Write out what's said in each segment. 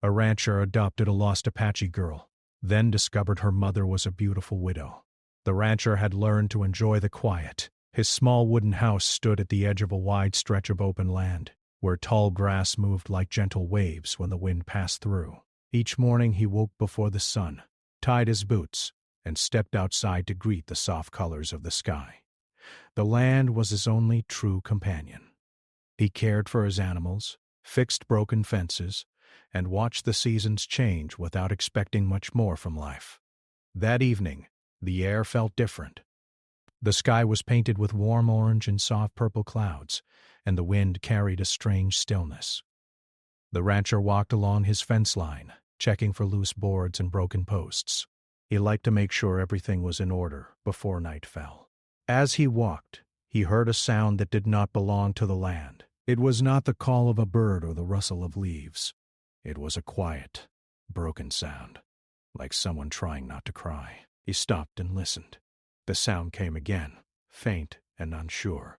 A rancher adopted a lost Apache girl, then discovered her mother was a beautiful widow. The rancher had learned to enjoy the quiet. His small wooden house stood at the edge of a wide stretch of open land, where tall grass moved like gentle waves when the wind passed through. Each morning he woke before the sun, tied his boots, and stepped outside to greet the soft colors of the sky. The land was his only true companion. He cared for his animals, fixed broken fences, and watched the seasons change without expecting much more from life. That evening, the air felt different. The sky was painted with warm orange and soft purple clouds, and the wind carried a strange stillness. The rancher walked along his fence line, checking for loose boards and broken posts. He liked to make sure everything was in order before night fell. As he walked, he heard a sound that did not belong to the land. It was not the call of a bird or the rustle of leaves. It was a quiet, broken sound, like someone trying not to cry. He stopped and listened. The sound came again, faint and unsure.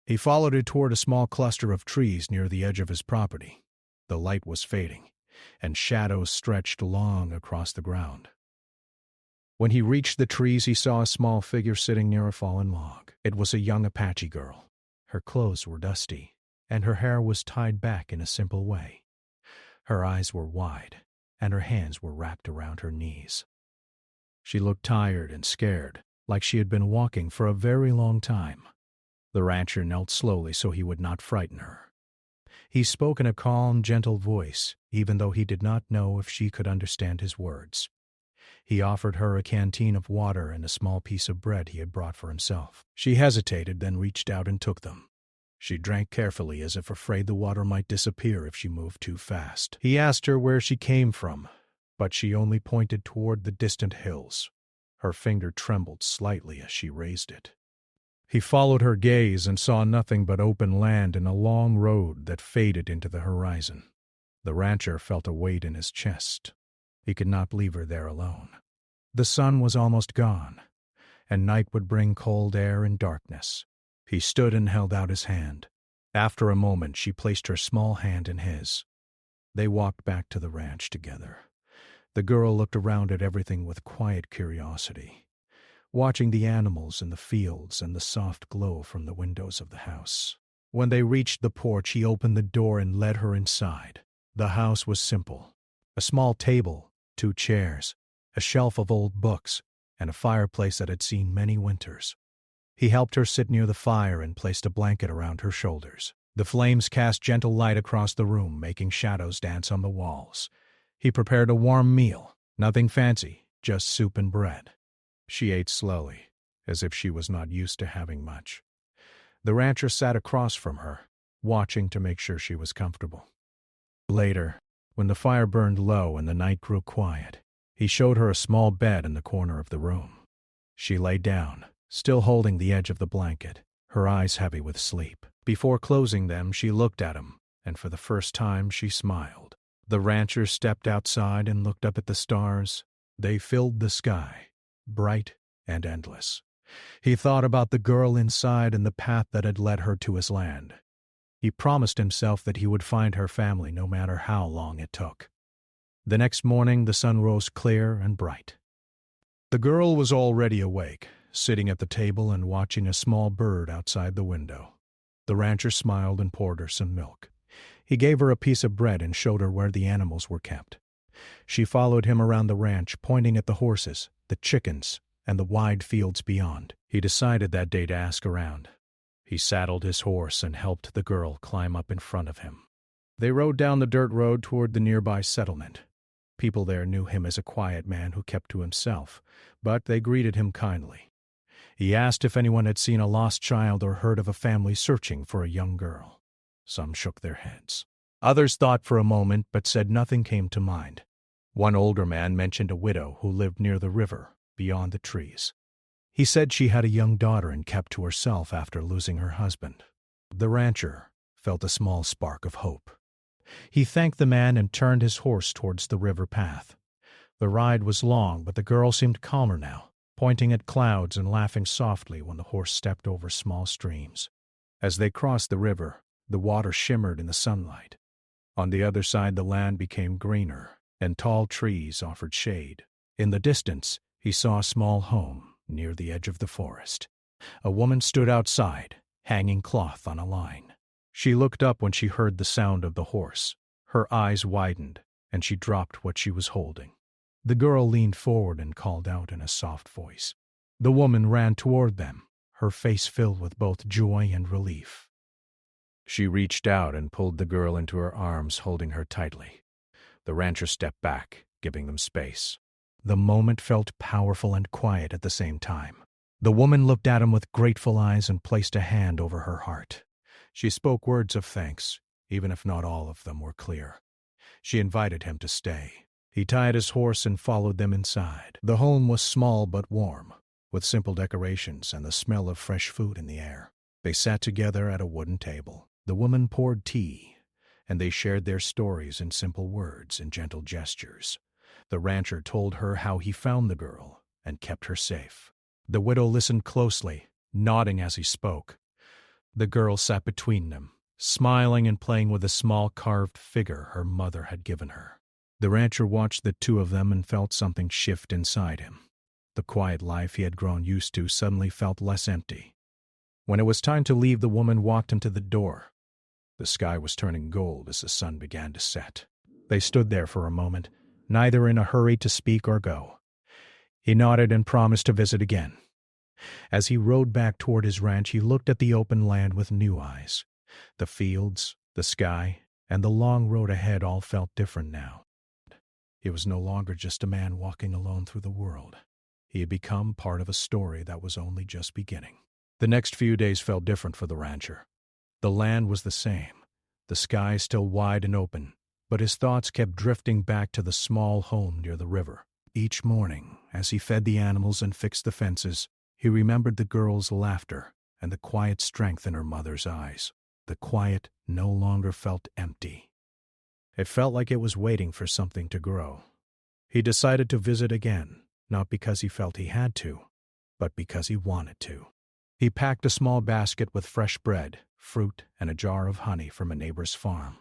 He followed it toward a small cluster of trees near the edge of his property. The light was fading, and shadows stretched long across the ground. When he reached the trees, he saw a small figure sitting near a fallen log. It was a young Apache girl. Her clothes were dusty, and her hair was tied back in a simple way. Her eyes were wide, and her hands were wrapped around her knees. She looked tired and scared, like she had been walking for a very long time. The rancher knelt slowly so he would not frighten her. He spoke in a calm, gentle voice, even though he did not know if she could understand his words. He offered her a canteen of water and a small piece of bread he had brought for himself. She hesitated, then reached out and took them. She drank carefully, as if afraid the water might disappear if she moved too fast. He asked her where she came from, but she only pointed toward the distant hills. Her finger trembled slightly as she raised it. He followed her gaze and saw nothing but open land and a long road that faded into the horizon. The rancher felt a weight in his chest. He could not leave her there alone. The sun was almost gone, and night would bring cold air and darkness. He stood and held out his hand. After a moment, she placed her small hand in his. They walked back to the ranch together. The girl looked around at everything with quiet curiosity, watching the animals in the fields and the soft glow from the windows of the house. When they reached the porch, he opened the door and led her inside. The house was simple. A small table, 2 chairs, a shelf of old books, and a fireplace that had seen many winters. He helped her sit near the fire and placed a blanket around her shoulders. The flames cast gentle light across the room, making shadows dance on the walls. He prepared a warm meal, nothing fancy, just soup and bread. She ate slowly, as if she was not used to having much. The rancher sat across from her, watching to make sure she was comfortable. Later, when the fire burned low and the night grew quiet, he showed her a small bed in the corner of the room. She lay down, still holding the edge of the blanket, her eyes heavy with sleep. Before closing them, she looked at him, and for the first time she smiled. The rancher stepped outside and looked up at the stars. They filled the sky, bright and endless. He thought about the girl inside and the path that had led her to his land. He promised himself that he would find her family no matter how long it took. The next morning, the sun rose clear and bright. The girl was already awake, sitting at the table and watching a small bird outside the window. The rancher smiled and poured her some milk. He gave her a piece of bread and showed her where the animals were kept. She followed him around the ranch, pointing at the horses, the chickens, and the wide fields beyond. He decided that day to ask around. He saddled his horse and helped the girl climb up in front of him. They rode down the dirt road toward the nearby settlement. People there knew him as a quiet man who kept to himself, but they greeted him kindly. He asked if anyone had seen a lost child or heard of a family searching for a young girl. Some shook their heads. Others thought for a moment, but said nothing came to mind. One older man mentioned a widow who lived near the river, beyond the trees. He said she had a young daughter and kept to herself after losing her husband. The rancher felt a small spark of hope. He thanked the man and turned his horse towards the river path. The ride was long, but the girl seemed calmer now, pointing at clouds and laughing softly when the horse stepped over small streams. As they crossed the river, the water shimmered in the sunlight. On the other side the land became greener, and tall trees offered shade. In the distance, he saw a small home near the edge of the forest. A woman stood outside, hanging cloth on a line. She looked up when she heard the sound of the horse. Her eyes widened, and she dropped what she was holding. The girl leaned forward and called out in a soft voice. The woman ran toward them, her face filled with both joy and relief. She reached out and pulled the girl into her arms, holding her tightly. The rancher stepped back, giving them space. The moment felt powerful and quiet at the same time. The woman looked at him with grateful eyes and placed a hand over her heart. She spoke words of thanks, even if not all of them were clear. She invited him to stay. He tied his horse and followed them inside. The home was small but warm, with simple decorations and the smell of fresh food in the air. They sat together at a wooden table. The woman poured tea, and they shared their stories in simple words and gentle gestures. The rancher told her how he found the girl and kept her safe. The widow listened closely, nodding as he spoke. The girl sat between them, smiling and playing with a small carved figure her mother had given her. The rancher watched the two of them and felt something shift inside him. The quiet life he had grown used to suddenly felt less empty. When it was time to leave, the woman walked him to the door. The sky was turning gold as the sun began to set. They stood there for a moment, neither in a hurry to speak or go. He nodded and promised to visit again. As he rode back toward his ranch, he looked at the open land with new eyes. The fields, the sky, and the long road ahead all felt different now. He was no longer just a man walking alone through the world. He had become part of a story that was only just beginning. The next few days felt different for the rancher. The land was the same, the sky still wide and open, but his thoughts kept drifting back to the small home near the river. Each morning, as he fed the animals and fixed the fences, he remembered the girl's laughter and the quiet strength in her mother's eyes. The quiet no longer felt empty. It felt like it was waiting for something to grow. He decided to visit again, not because he felt he had to, but because he wanted to. He packed a small basket with fresh bread, fruit, and a jar of honey from a neighbor's farm.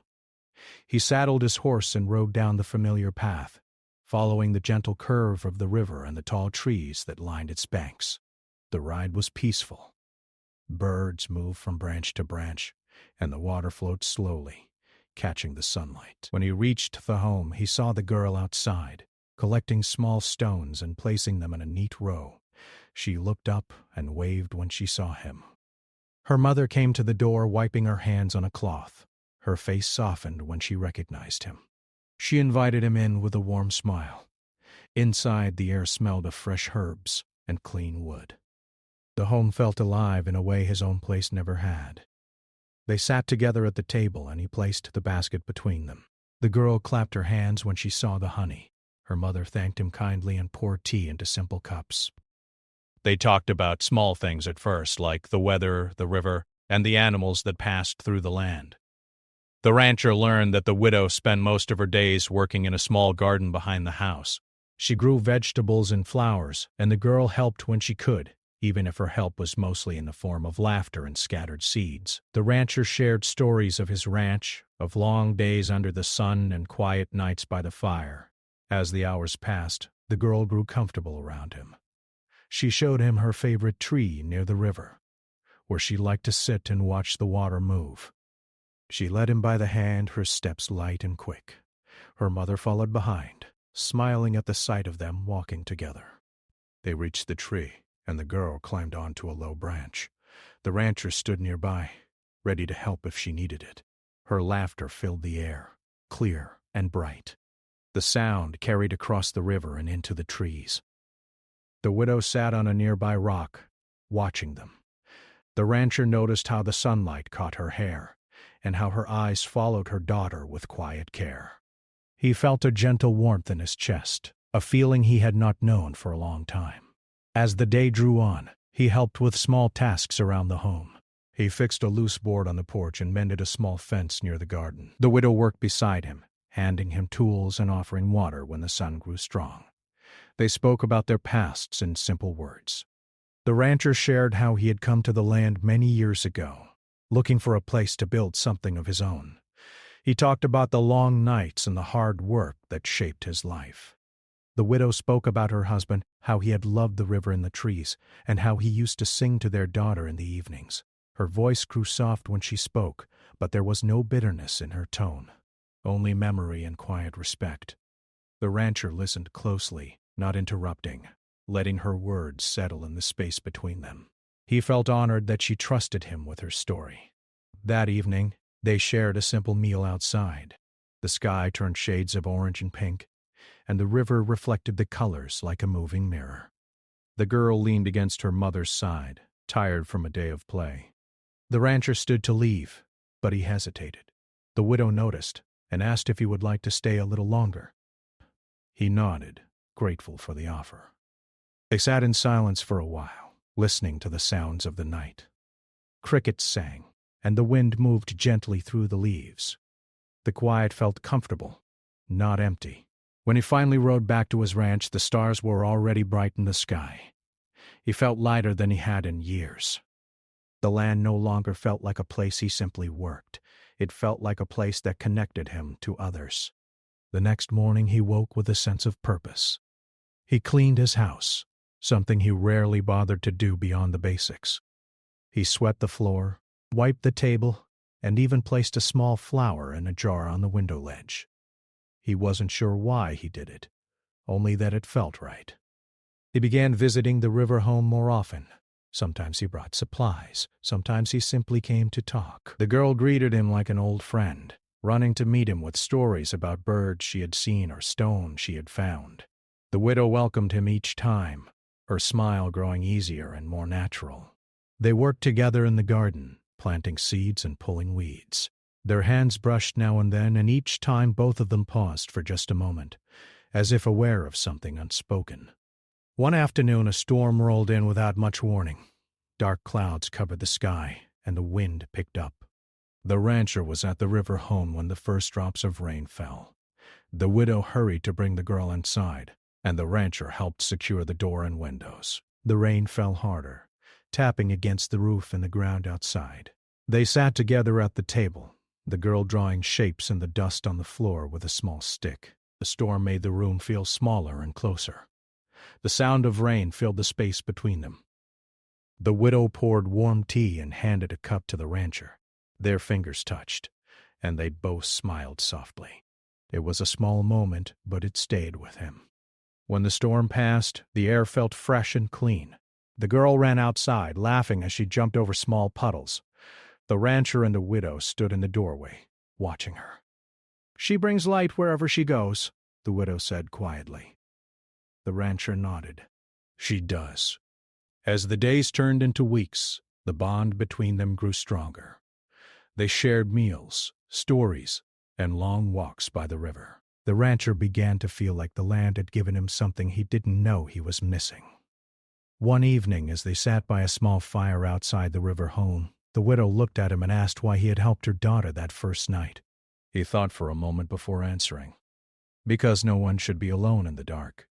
He saddled his horse and rode down the familiar path, following the gentle curve of the river and the tall trees that lined its banks. The ride was peaceful. Birds moved from branch to branch, and the water flowed slowly, catching the sunlight. When he reached the home, he saw the girl outside, collecting small stones and placing them in a neat row. She looked up and waved when she saw him. Her mother came to the door, wiping her hands on a cloth. Her face softened when she recognized him. She invited him in with a warm smile. Inside, the air smelled of fresh herbs and clean wood. The home felt alive in a way his own place never had. They sat together at the table, and he placed the basket between them. The girl clapped her hands when she saw the honey. Her mother thanked him kindly and poured tea into simple cups. They talked about small things at first, like the weather, the river, and the animals that passed through the land. The rancher learned that the widow spent most of her days working in a small garden behind the house. She grew vegetables and flowers, and the girl helped when she could, even if her help was mostly in the form of laughter and scattered seeds. The rancher shared stories of his ranch, of long days under the sun and quiet nights by the fire. As the hours passed, the girl grew comfortable around him. She showed him her favorite tree near the river, where she liked to sit and watch the water move. She led him by the hand, her steps light and quick. Her mother followed behind, smiling at the sight of them walking together. They reached the tree, and the girl climbed onto a low branch. The rancher stood nearby, ready to help if she needed it. Her laughter filled the air, clear and bright. The sound carried across the river and into the trees. The widow sat on a nearby rock, watching them. The rancher noticed how the sunlight caught her hair, and how her eyes followed her daughter with quiet care. He felt a gentle warmth in his chest, a feeling he had not known for a long time. As the day drew on, he helped with small tasks around the home. He fixed a loose board on the porch and mended a small fence near the garden. The widow worked beside him, handing him tools and offering water when the sun grew strong. They spoke about their pasts in simple words. The rancher shared how he had come to the land many years ago, looking for a place to build something of his own. He talked about the long nights and the hard work that shaped his life. The widow spoke about her husband, how he had loved the river and the trees, and how he used to sing to their daughter in the evenings. Her voice grew soft when she spoke, but there was no bitterness in her tone, only memory and quiet respect. The rancher listened closely, not interrupting, letting her words settle in the space between them. He felt honored that she trusted him with her story. That evening, they shared a simple meal outside. The sky turned shades of orange and pink, and the river reflected the colors like a moving mirror. The girl leaned against her mother's side, tired from a day of play. The rancher stood to leave, but he hesitated. The widow noticed and asked if he would like to stay a little longer. He nodded, grateful for the offer. They sat in silence for a while, listening to the sounds of the night. Crickets sang, and the wind moved gently through the leaves. The quiet felt comfortable, not empty. When he finally rode back to his ranch, the stars were already bright in the sky. He felt lighter than he had in years. The land no longer felt like a place he simply worked. It felt like a place that connected him to others. The next morning he woke with a sense of purpose. He cleaned his house, something he rarely bothered to do beyond the basics. He swept the floor, wiped the table, and even placed a small flower in a jar on the window ledge. He wasn't sure why he did it, only that it felt right. He began visiting the river home more often. Sometimes he brought supplies, sometimes he simply came to talk. The girl greeted him like an old friend, running to meet him with stories about birds she had seen or stones she had found. The widow welcomed him each time, her smile growing easier and more natural. They worked together in the garden, planting seeds and pulling weeds. Their hands brushed now and then, and each time both of them paused for just a moment, as if aware of something unspoken. One afternoon a storm rolled in without much warning. Dark clouds covered the sky, and the wind picked up. The rancher was at the river home when the first drops of rain fell. The widow hurried to bring the girl inside, and the rancher helped secure the door and windows. The rain fell harder, tapping against the roof and the ground outside. They sat together at the table, the girl drawing shapes in the dust on the floor with a small stick. The storm made the room feel smaller and closer. The sound of rain filled the space between them. The widow poured warm tea and handed a cup to the rancher. Their fingers touched, and they both smiled softly. It was a small moment, but it stayed with him. When the storm passed, the air felt fresh and clean. The girl ran outside, laughing as she jumped over small puddles. The rancher and the widow stood in the doorway, watching her. "She brings light wherever she goes," the widow said quietly. The rancher nodded. "She does." As the days turned into weeks, the bond between them grew stronger. They shared meals, stories, and long walks by the river. The rancher began to feel like the land had given him something he didn't know he was missing. One evening, as they sat by a small fire outside the river home, the widow looked at him and asked why he had helped her daughter that first night. He thought for a moment before answering. "Because no one should be alone in the dark,"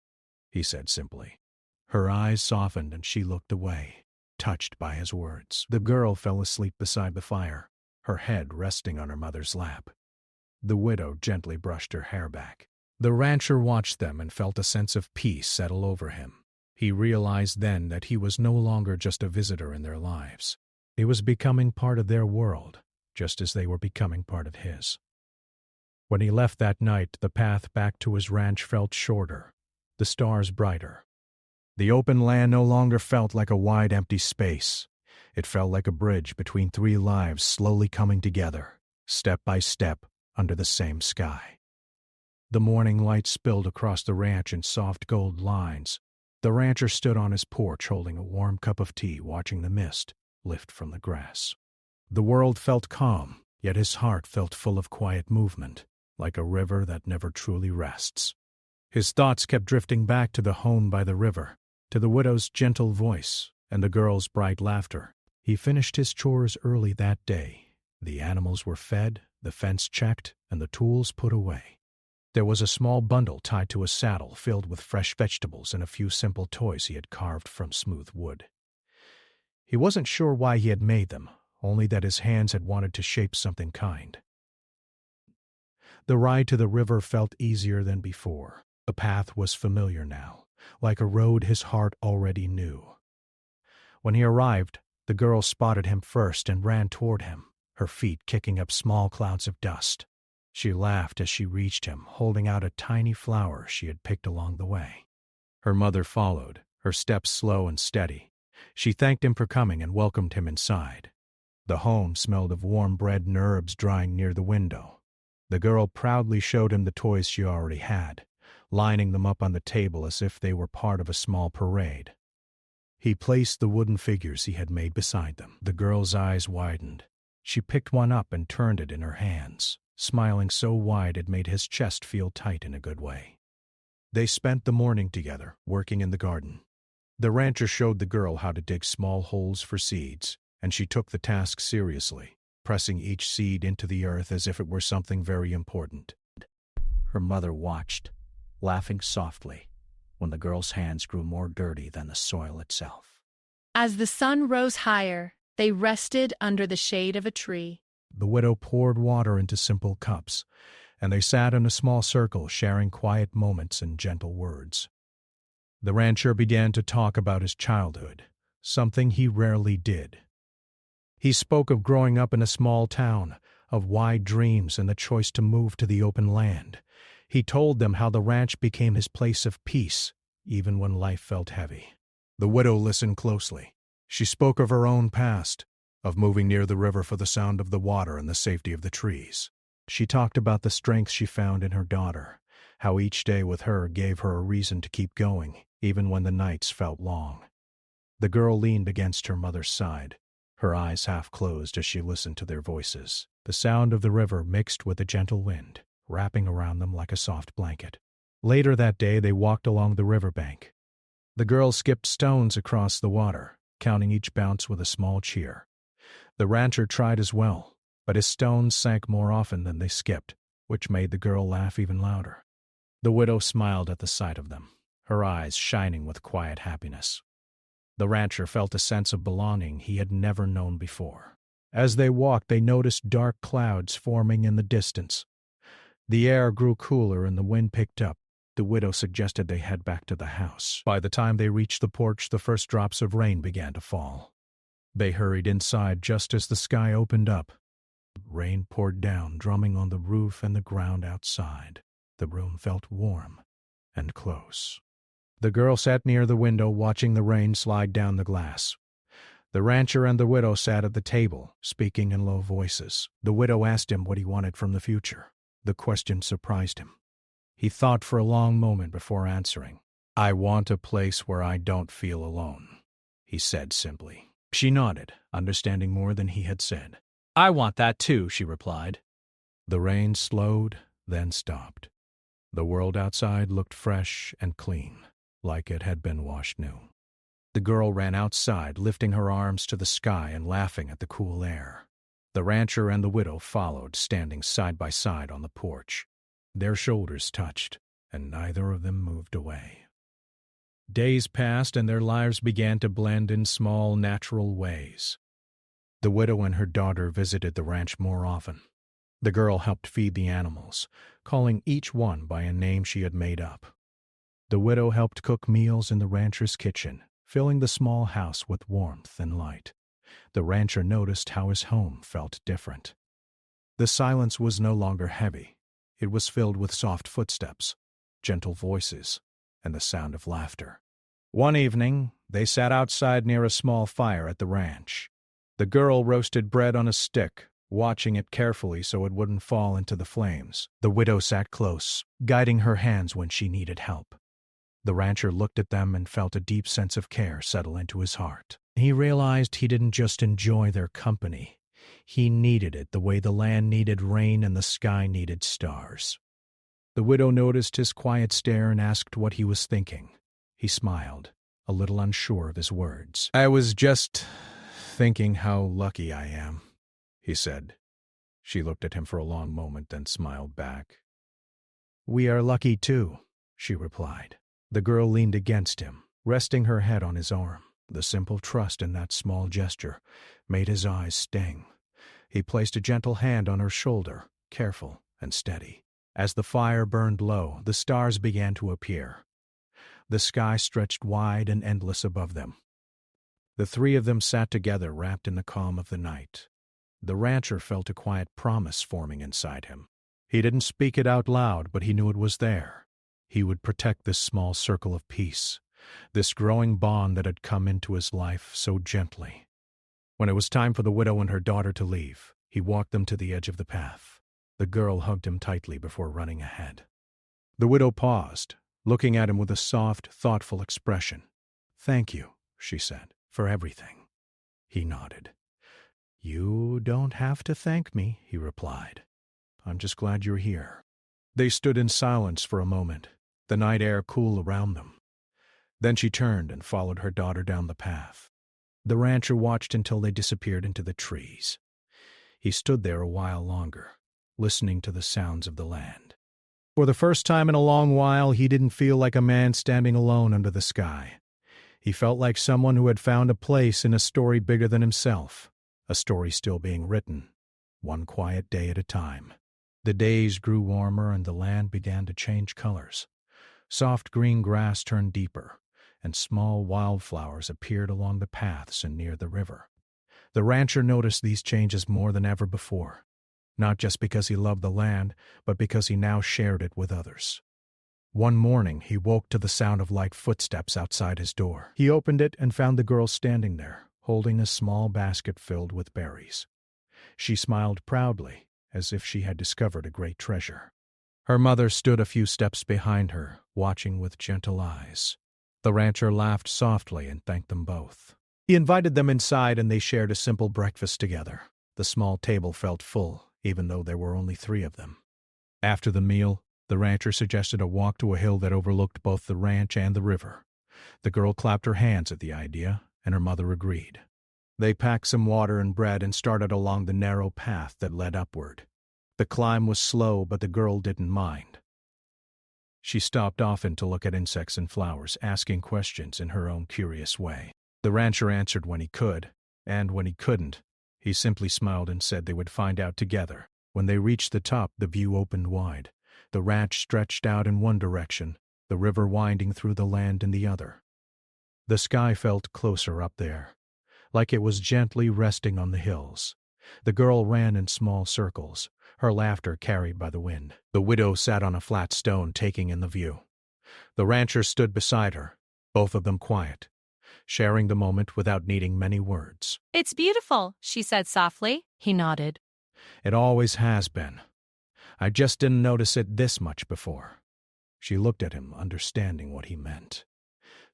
he said simply. Her eyes softened and she looked away, touched by his words. The girl fell asleep beside the fire, her head resting on her mother's lap. The widow gently brushed her hair back. The rancher watched them and felt a sense of peace settle over him. He realized then that he was no longer just a visitor in their lives. He was becoming part of their world, just as they were becoming part of his. When he left that night, the path back to his ranch felt shorter, the stars brighter. The open land no longer felt like a wide, empty space. It felt like a bridge between three lives slowly coming together, step by step, under the same sky. The morning light spilled across the ranch in soft gold lines. The rancher stood on his porch holding a warm cup of tea, watching the mist lift from the grass. The world felt calm, yet his heart felt full of quiet movement, like a river that never truly rests. His thoughts kept drifting back to the home by the river, to the widow's gentle voice and the girl's bright laughter. He finished his chores early that day. The animals were fed, the fence checked, and the tools put away. There was a small bundle tied to a saddle filled with fresh vegetables and a few simple toys he had carved from smooth wood. He wasn't sure why he had made them, only that his hands had wanted to shape something kind. The ride to the river felt easier than before. The path was familiar now, like a road his heart already knew. When he arrived, the girl spotted him first and ran toward him, her feet kicking up small clouds of dust. She laughed as she reached him, holding out a tiny flower she had picked along the way. Her mother followed, her steps slow and steady. She thanked him for coming and welcomed him inside. The home smelled of warm bread and herbs drying near the window. The girl proudly showed him the toys she already had, lining them up on the table as if they were part of a small parade. He placed the wooden figures he had made beside them. The girl's eyes widened. She picked one up and turned it in her hands, smiling so wide it made his chest feel tight in a good way. They spent the morning together, working in the garden. The rancher showed the girl how to dig small holes for seeds, and she took the task seriously, pressing each seed into the earth as if it were something very important. Her mother watched, laughing softly, when the girl's hands grew more dirty than the soil itself. As the sun rose higher, they rested under the shade of a tree. The widow poured water into simple cups, and they sat in a small circle sharing quiet moments and gentle words. The rancher began to talk about his childhood, something he rarely did. He spoke of growing up in a small town, of wide dreams and the choice to move to the open land. He told them how the ranch became his place of peace, even when life felt heavy. The widow listened closely. She spoke of her own past, of moving near the river for the sound of the water and the safety of the trees. She talked about the strength she found in her daughter, how each day with her gave her a reason to keep going, even when the nights felt long. The girl leaned against her mother's side, her eyes half closed as she listened to their voices. The sound of the river mixed with the gentle wind, wrapping around them like a soft blanket. Later that day they walked along the riverbank. The girl skipped stones across the water, counting each bounce with a small cheer. The rancher tried as well, but his stones sank more often than they skipped, which made the girl laugh even louder. The widow smiled at the sight of them, her eyes shining with quiet happiness. The rancher felt a sense of belonging he had never known before. As they walked, they noticed dark clouds forming in the distance. The air grew cooler and the wind picked up. The widow suggested they head back to the house. By the time they reached the porch, the first drops of rain began to fall. They hurried inside just as the sky opened up. Rain poured down, drumming on the roof and the ground outside. The room felt warm and close. The girl sat near the window, watching the rain slide down the glass. The rancher and the widow sat at the table, speaking in low voices. The widow asked him what he wanted from the future. The question surprised him. He thought for a long moment before answering. "I want a place where I don't feel alone," he said simply. She nodded, understanding more than he had said. "I want that too," she replied. The rain slowed, then stopped. The world outside looked fresh and clean, like it had been washed new. The girl ran outside, lifting her arms to the sky and laughing at the cool air. The rancher and the widow followed, standing side by side on the porch. Their shoulders touched, and neither of them moved away. Days passed, and their lives began to blend in small, natural ways. The widow and her daughter visited the ranch more often. The girl helped feed the animals, calling each one by a name she had made up. The widow helped cook meals in the rancher's kitchen, filling the small house with warmth and light. The rancher noticed how his home felt different. The silence was no longer heavy. It was filled with soft footsteps, gentle voices, and the sound of laughter. One evening, they sat outside near a small fire at the ranch. The girl roasted bread on a stick, watching it carefully so it wouldn't fall into the flames. The widow sat close, guiding her hands when she needed help. The rancher looked at them and felt a deep sense of care settle into his heart. He realized he didn't just enjoy their company. He needed it the way the land needed rain and the sky needed stars. The widow noticed his quiet stare and asked what he was thinking. He smiled, a little unsure of his words. "I was just thinking how lucky I am," he said. She looked at him for a long moment, then smiled back. "We are lucky too," she replied. The girl leaned against him, resting her head on his arm. The simple trust in that small gesture made his eyes sting. He placed a gentle hand on her shoulder, careful and steady. As the fire burned low, the stars began to appear. The sky stretched wide and endless above them. The three of them sat together, wrapped in the calm of the night. The rancher felt a quiet promise forming inside him. He didn't speak it out loud, but he knew it was there. He would protect this small circle of peace, this growing bond that had come into his life so gently. When it was time for the widow and her daughter to leave, he walked them to the edge of the path. The girl hugged him tightly before running ahead. The widow paused, looking at him with a soft, thoughtful expression. "Thank you," she said, "for everything." He nodded. "You don't have to thank me," he replied. "I'm just glad you're here." They stood in silence for a moment, the night air cool around them. Then she turned and followed her daughter down the path. The rancher watched until they disappeared into the trees. He stood there a while longer, listening to the sounds of the land. For the first time in a long while, he didn't feel like a man standing alone under the sky. He felt like someone who had found a place in a story bigger than himself, a story still being written, one quiet day at a time. The days grew warmer and the land began to change colors. Soft green grass turned deeper, and small wildflowers appeared along the paths and near the river. The rancher noticed these changes more than ever before, not just because he loved the land, but because he now shared it with others. One morning, he woke to the sound of light footsteps outside his door. He opened it and found the girl standing there, holding a small basket filled with berries. She smiled proudly, as if she had discovered a great treasure. Her mother stood a few steps behind her, watching with gentle eyes. The rancher laughed softly and thanked them both. He invited them inside and they shared a simple breakfast together. The small table felt full, even though there were only 3 of them. After the meal, the rancher suggested a walk to a hill that overlooked both the ranch and the river. The girl clapped her hands at the idea, and her mother agreed. They packed some water and bread and started along the narrow path that led upward. The climb was slow, but the girl didn't mind. She stopped often to look at insects and flowers, asking questions in her own curious way. The rancher answered when he could, and when he couldn't, he simply smiled and said they would find out together. When they reached the top, the view opened wide. The ranch stretched out in one direction, the river winding through the land in the other. The sky felt closer up there, like it was gently resting on the hills. The girl ran in small circles, her laughter carried by the wind. The widow sat on a flat stone, taking in the view. The rancher stood beside her, both of them quiet, sharing the moment without needing many words. "It's beautiful," she said softly. He nodded. "It always has been. I just didn't notice it this much before." She looked at him, understanding what he meant.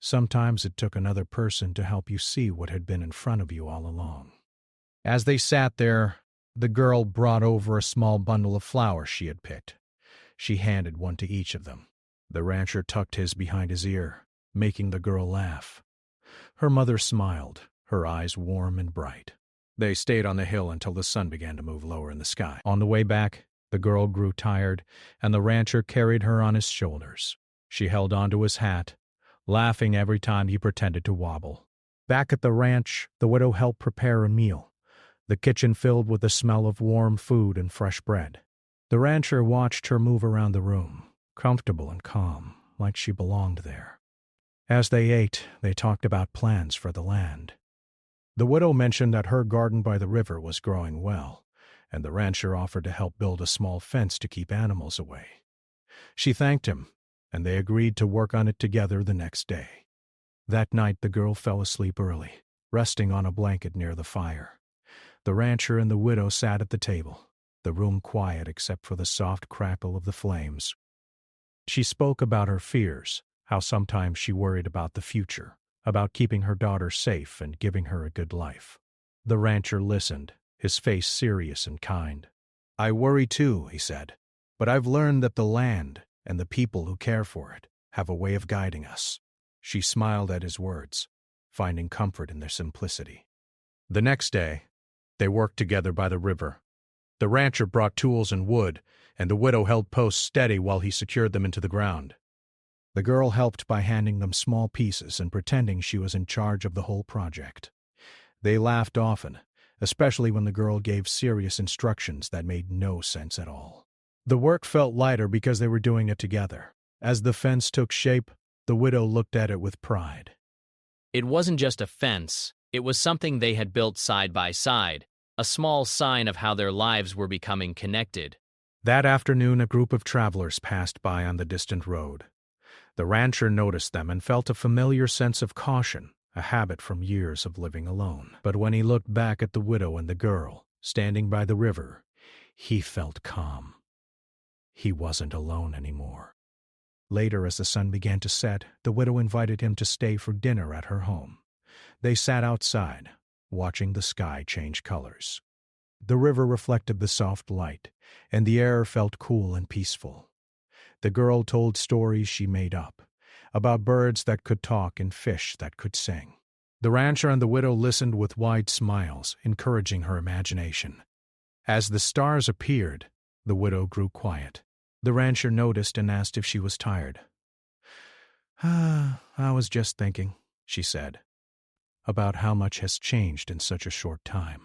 Sometimes it took another person to help you see what had been in front of you all along. As they sat there, the girl brought over a small bundle of flowers she had picked. She handed one to each of them. The rancher tucked his behind his ear, making the girl laugh. Her mother smiled, her eyes warm and bright. They stayed on the hill until the sun began to move lower in the sky. On the way back, the girl grew tired, and the rancher carried her on his shoulders. She held onto his hat, laughing every time he pretended to wobble. Back at the ranch, the widow helped prepare a meal, the kitchen filled with the smell of warm food and fresh bread. The rancher watched her move around the room, comfortable and calm, like she belonged there. As they ate, they talked about plans for the land. The widow mentioned that her garden by the river was growing well, and the rancher offered to help build a small fence to keep animals away. She thanked him, and they agreed to work on it together the next day. That night the girl fell asleep early, resting on a blanket near the fire. The rancher and the widow sat at the table, the room quiet except for the soft crackle of the flames. She spoke about her fears, how sometimes she worried about the future, about keeping her daughter safe and giving her a good life. The rancher listened, his face serious and kind. "I worry too," he said, "but I've learned that the land and the people who care for it have a way of guiding us." She smiled at his words, finding comfort in their simplicity. The next day, they worked together by the river. The rancher brought tools and wood, and the widow held posts steady while he secured them into the ground. The girl helped by handing them small pieces and pretending she was in charge of the whole project. They laughed often, especially when the girl gave serious instructions that made no sense at all. The work felt lighter because they were doing it together. As the fence took shape, the widow looked at it with pride. It wasn't just a fence, it was something they had built side by side, a small sign of how their lives were becoming connected. That afternoon, a group of travelers passed by on the distant road. The rancher noticed them and felt a familiar sense of caution, a habit from years of living alone. But when he looked back at the widow and the girl, standing by the river, he felt calm. He wasn't alone anymore. Later, as the sun began to set, the widow invited him to stay for dinner at her home. They sat outside, watching the sky change colors. The river reflected the soft light, and the air felt cool and peaceful. The girl told stories she made up, about birds that could talk and fish that could sing. The rancher and the widow listened with wide smiles, encouraging her imagination. As the stars appeared, the widow grew quiet. The rancher noticed and asked if she was tired. I was just thinking," she said, "about how much has changed in such a short time."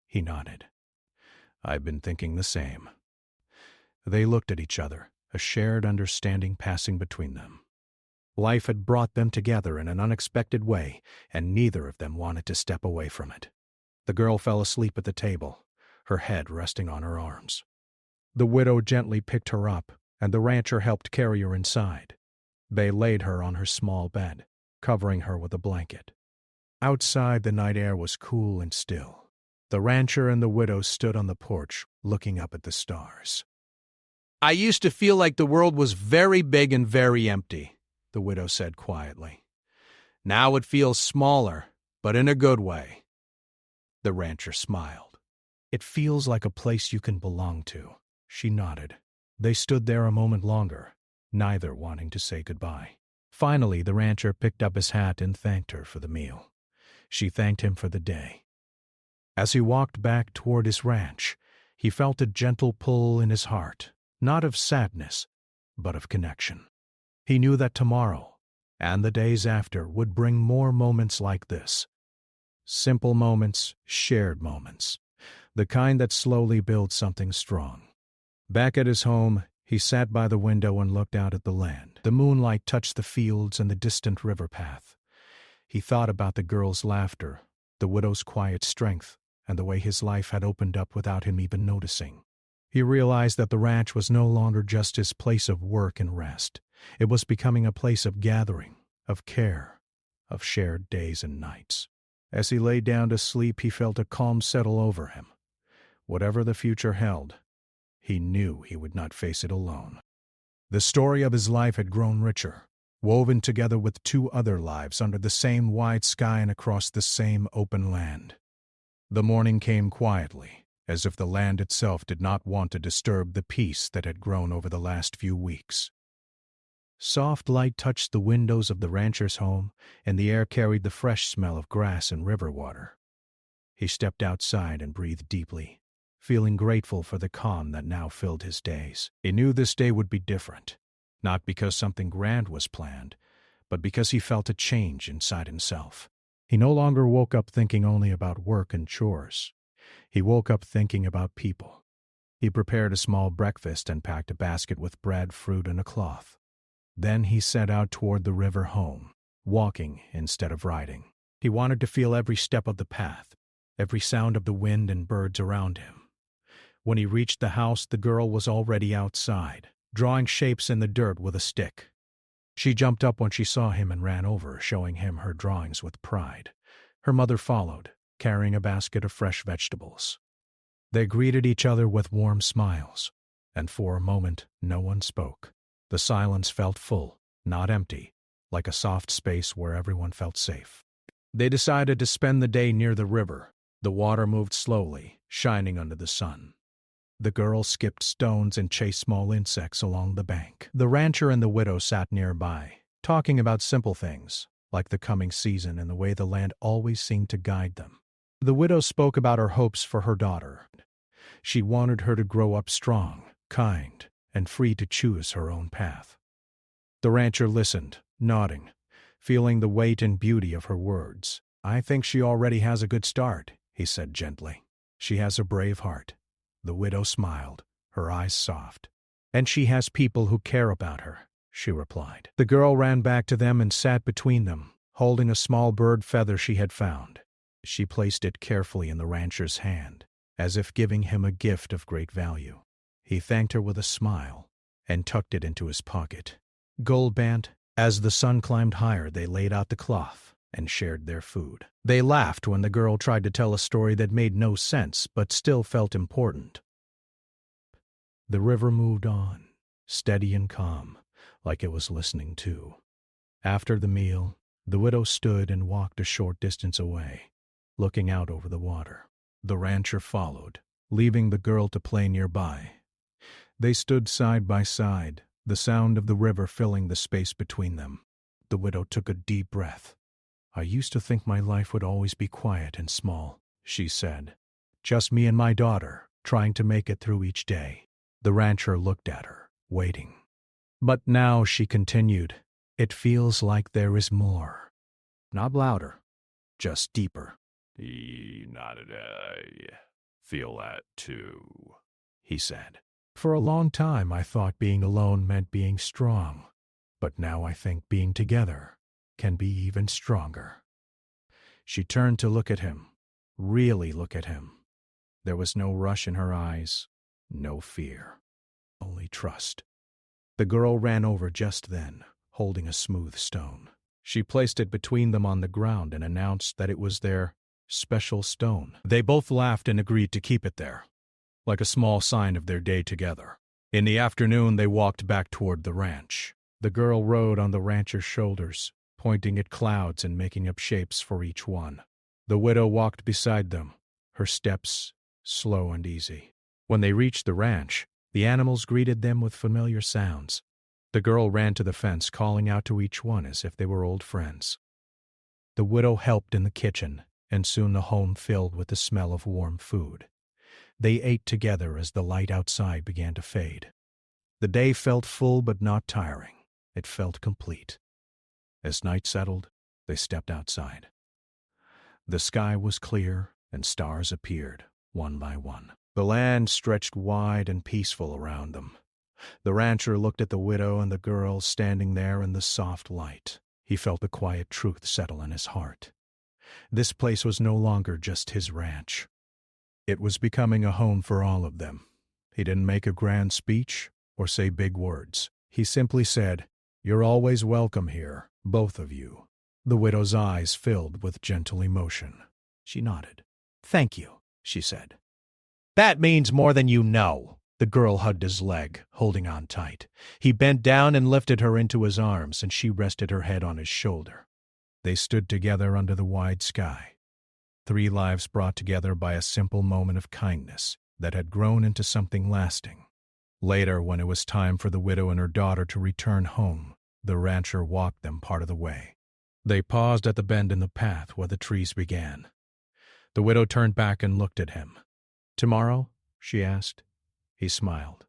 He nodded. "I've been thinking the same." They looked at each other, a shared understanding passing between them. Life had brought them together in an unexpected way, and neither of them wanted to step away from it. The girl fell asleep at the table, her head resting on her arms. The widow gently picked her up, and the rancher helped carry her inside. They laid her on her small bed, covering her with a blanket. Outside, the night air was cool and still. The rancher and the widow stood on the porch, looking up at the stars. "I used to feel like the world was very big and very empty," the widow said quietly. "Now it feels smaller, but in a good way." The rancher smiled. "It feels like a place you can belong to." She nodded. They stood there a moment longer, neither wanting to say goodbye. Finally, the rancher picked up his hat and thanked her for the meal. She thanked him for the day. As he walked back toward his ranch, he felt a gentle pull in his heart, not of sadness, but of connection. He knew that tomorrow, and the days after, would bring more moments like this. Simple moments, shared moments, the kind that slowly build something strong. Back at his home, he sat by the window and looked out at the land. The moonlight touched the fields and the distant river path. He thought about the girl's laughter, the widow's quiet strength, and the way his life had opened up without him even noticing. He realized that the ranch was no longer just his place of work and rest. It was becoming a place of gathering, of care, of shared days and nights. As he lay down to sleep, he felt a calm settle over him. Whatever the future held, he knew he would not face it alone. The story of his life had grown richer, woven together with two other lives under the same wide sky and across the same open land. The morning came quietly, as if the land itself did not want to disturb the peace that had grown over the last few weeks. Soft light touched the windows of the rancher's home, and the air carried the fresh smell of grass and river water. He stepped outside and breathed deeply, feeling grateful for the calm that now filled his days. He knew this day would be different, not because something grand was planned, but because he felt a change inside himself. He no longer woke up thinking only about work and chores. He woke up thinking about people. He prepared a small breakfast and packed a basket with bread, fruit, and a cloth. Then he set out toward the river home, walking instead of riding. He wanted to feel every step of the path, every sound of the wind and birds around him. When he reached the house, the girl was already outside, drawing shapes in the dirt with a stick. She jumped up when she saw him and ran over, showing him her drawings with pride. Her mother followed, carrying a basket of fresh vegetables. They greeted each other with warm smiles, and for a moment no one spoke. The silence felt full, not empty, like a soft space where everyone felt safe. They decided to spend the day near the river. The water moved slowly, shining under the sun. The girl skipped stones and chased small insects along the bank. The rancher and the widow sat nearby, talking about simple things, like the coming season and the way the land always seemed to guide them. The widow spoke about her hopes for her daughter. She wanted her to grow up strong, kind, and free to choose her own path. The rancher listened, nodding, feeling the weight and beauty of her words. "I think she already has a good start," he said gently. "She has a brave heart." The widow smiled, her eyes soft. "And she has people who care about her," she replied. The girl ran back to them and sat between them, holding a small bird feather she had found. She placed it carefully in the rancher's hand, as if giving him a gift of great value. He thanked her with a smile and tucked it into his pocket. Goldband, as the sun climbed higher, they laid out the cloth and shared their food. They laughed when the girl tried to tell a story that made no sense but still felt important. The river moved on, steady and calm, like it was listening too. After the meal, the widow stood and walked a short distance away, looking out over the water. The rancher followed, leaving the girl to play nearby. They stood side by side, the sound of the river filling the space between them. The widow took a deep breath. "I used to think my life would always be quiet and small," she said. "Just me and my daughter, trying to make it through each day." The rancher looked at her, waiting. "But now," she continued, "it feels like there is more. Not louder, just deeper." He nodded. "I feel that too," he said. "For a long time I thought being alone meant being strong, but now I think being together can be even stronger." She turned to look at him, really look at him. There was no rush in her eyes, no fear, only trust. The girl ran over just then, holding a smooth stone. She placed it between them on the ground and announced that it was their special stone. They both laughed and agreed to keep it there, like a small sign of their day together. In the afternoon, they walked back toward the ranch. The girl rode on the rancher's shoulders, pointing at clouds and making up shapes for each one. The widow walked beside them, her steps slow and easy. When they reached the ranch, the animals greeted them with familiar sounds. The girl ran to the fence, calling out to each one as if they were old friends. The widow helped in the kitchen, and soon the home filled with the smell of warm food. They ate together as the light outside began to fade. The day felt full but not tiring. It felt complete. As night settled, they stepped outside. The sky was clear, and stars appeared, one by one. The land stretched wide and peaceful around them. The rancher looked at the widow and the girl standing there in the soft light. He felt the quiet truth settle in his heart. This place was no longer just his ranch. It was becoming a home for all of them. He didn't make a grand speech or say big words. He simply said, "You're always welcome here, both of you." The widow's eyes filled with gentle emotion. She nodded. "Thank you," she said. "That means more than you know." The girl hugged his leg, holding on tight. He bent down and lifted her into his arms, and she rested her head on his shoulder. They stood together under the wide sky. 3 lives brought together by a simple moment of kindness that had grown into something lasting. Later, when it was time for the widow and her daughter to return home, the rancher walked them part of the way. They paused at the bend in the path where the trees began. The widow turned back and looked at him. "Tomorrow?" she asked. He smiled.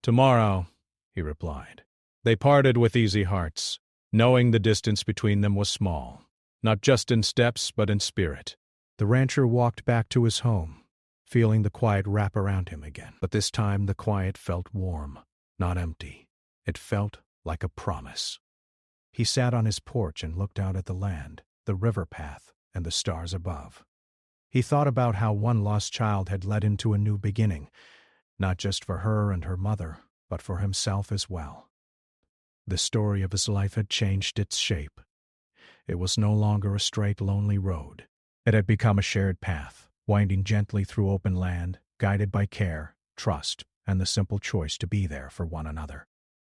"Tomorrow," he replied. They parted with easy hearts, knowing the distance between them was small, not just in steps but in spirit. The rancher walked back to his home, feeling the quiet wrap around him again. But this time the quiet felt warm, not empty. It felt like a promise. He sat on his porch and looked out at the land, the river path, and the stars above. He thought about how one lost child had led him to a new beginning, not just for her and her mother, but for himself as well. The story of his life had changed its shape. It was no longer a straight, lonely road. It had become a shared path, winding gently through open land, guided by care, trust, and the simple choice to be there for one another.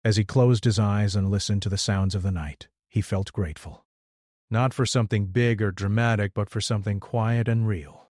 As he closed his eyes and listened to the sounds of the night, he felt grateful. Not for something big or dramatic, but for something quiet and real.